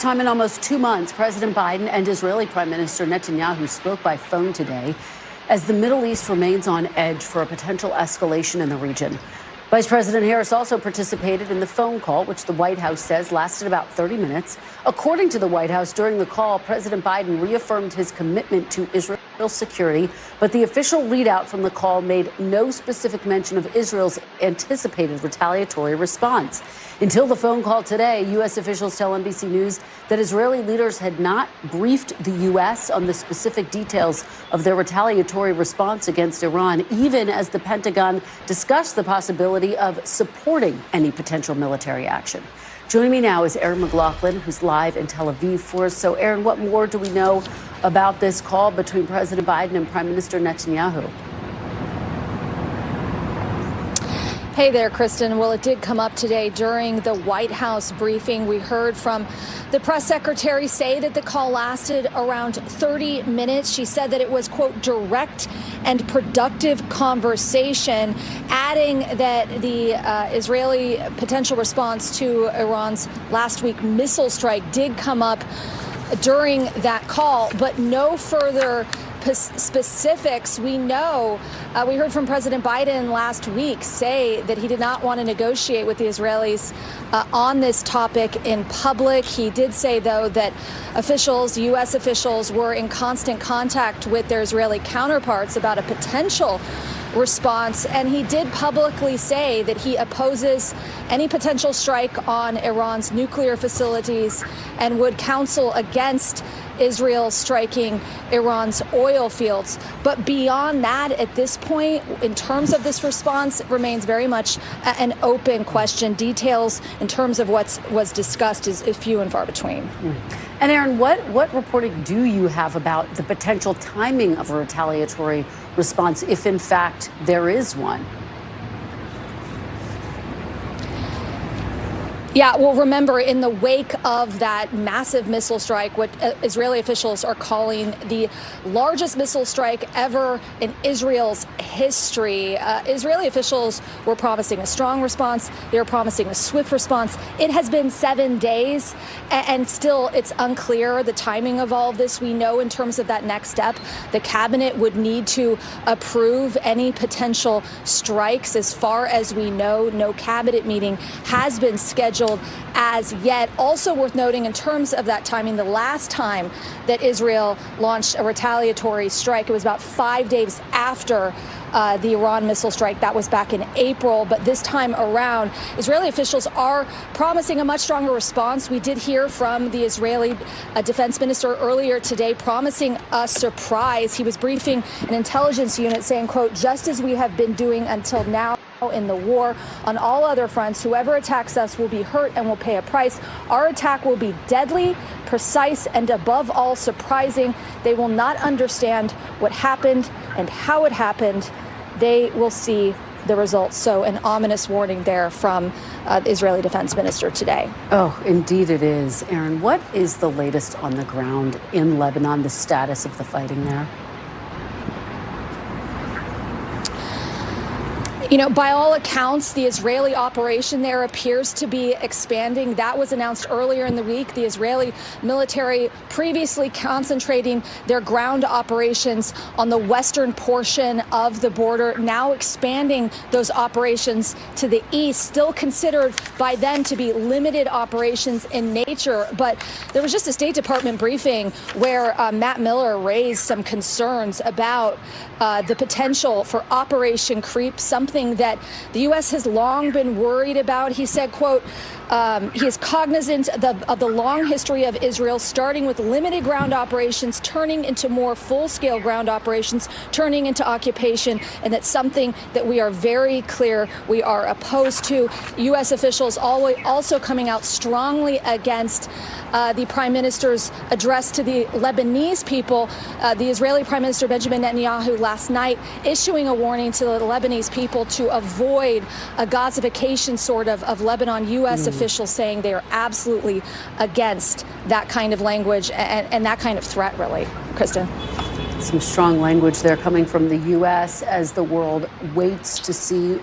Time in almost 2 months, President Biden and Israeli Prime Minister Netanyahu spoke by phone today as the Middle East remains on edge for a potential escalation in the region. Vice President Harris also participated in the phone call, which the White House says lasted about 30 minutes. According to the White House, during the call, President Biden reaffirmed his commitment to Israel's security, but the official readout from the call made no specific mention of Israel's anticipated retaliatory response. Until the phone call today, U.S. officials tell NBC News that Israeli leaders had not briefed the U.S. on the specific details of their retaliatory response against Iran, even as the Pentagon discussed the possibility of supporting any potential military action. Joining me now is Aaron McLaughlin, who's live in Tel Aviv for us. So, Aaron, what more do we know about this call between President Biden and Prime Minister Netanyahu? Hey there, Kristen. Well, it did come up today during the White House briefing. We heard from the press secretary say that the call lasted around 30 minutes. She said that it was, quote, direct and productive conversation, adding that the Israeli potential response to Iran's last week missile strike did come up during that call, but no further specifics. We know, we heard from President Biden last week say that he did not want to negotiate with the Israelis on this topic in public. He did say, though, that officials, U.S. officials, were in constant contact with their Israeli counterparts about a potential response, and he did publicly say that he opposes any potential strike on Iran's nuclear facilities and would counsel against Israel striking Iran's oil fields. But beyond that, at this point, in terms of this response, it remains very much an open question. Details in terms of what was discussed is few and far between. And Aaron, what reporting do you have about the potential timing of a retaliatory response, if in fact there is one? Yeah, well, remember, in the wake of that massive missile strike, what Israeli officials are calling the largest missile strike ever in Israel's history, Israeli officials were promising a strong response. They were promising a swift response. It has been 7 days, and still it's unclear the timing of all of this. We know in terms of that next step, the cabinet would need to approve any potential strikes. As far as we know, no cabinet meeting has been scheduled as yet. Also worth noting in terms of that timing, the last time that Israel launched a retaliatory strike, it was about 5 days after the Iran missile strike. That was back in April. But this time around, Israeli officials are promising a much stronger response. We did hear from the Israeli Defense Minister earlier today promising a surprise. He was briefing an intelligence unit saying, quote, just as we have been doing until now in the war on all other fronts, whoever attacks us will be hurt and will pay a price. Our attack will be deadly, precise, and above all surprising. They will not understand what happened and how it happened. They will see the results. So an ominous warning there from the Israeli Defense Minister today. Oh, indeed it is. Aaron, what is the latest on the ground in Lebanon, the status of the fighting there? You know, by all accounts, the Israeli operation there appears to be expanding. That was announced earlier in the week. The Israeli military previously concentrating their ground operations on the western portion of the border, now expanding those operations to the east, still considered by them to be limited operations in nature. But there was just a State Department briefing where Matt Miller raised some concerns about the potential for Operation Creep, something that the U.S. has long been worried about. He said, quote, he is cognizant of the long history of Israel, starting with limited ground operations, turning into more full-scale ground operations, turning into occupation, and that's something that we are very clear we are opposed to. U.S. officials also coming out strongly against the Prime Minister's address to the Lebanese people. The Israeli Prime Minister Benjamin Netanyahu last night issuing a warning to the Lebanese people to avoid a Gazification sort of Lebanon. U.S. officials saying they are absolutely against that kind of language and that kind of threat, really. Kristen. Some strong language there coming from the U.S. as the world waits to see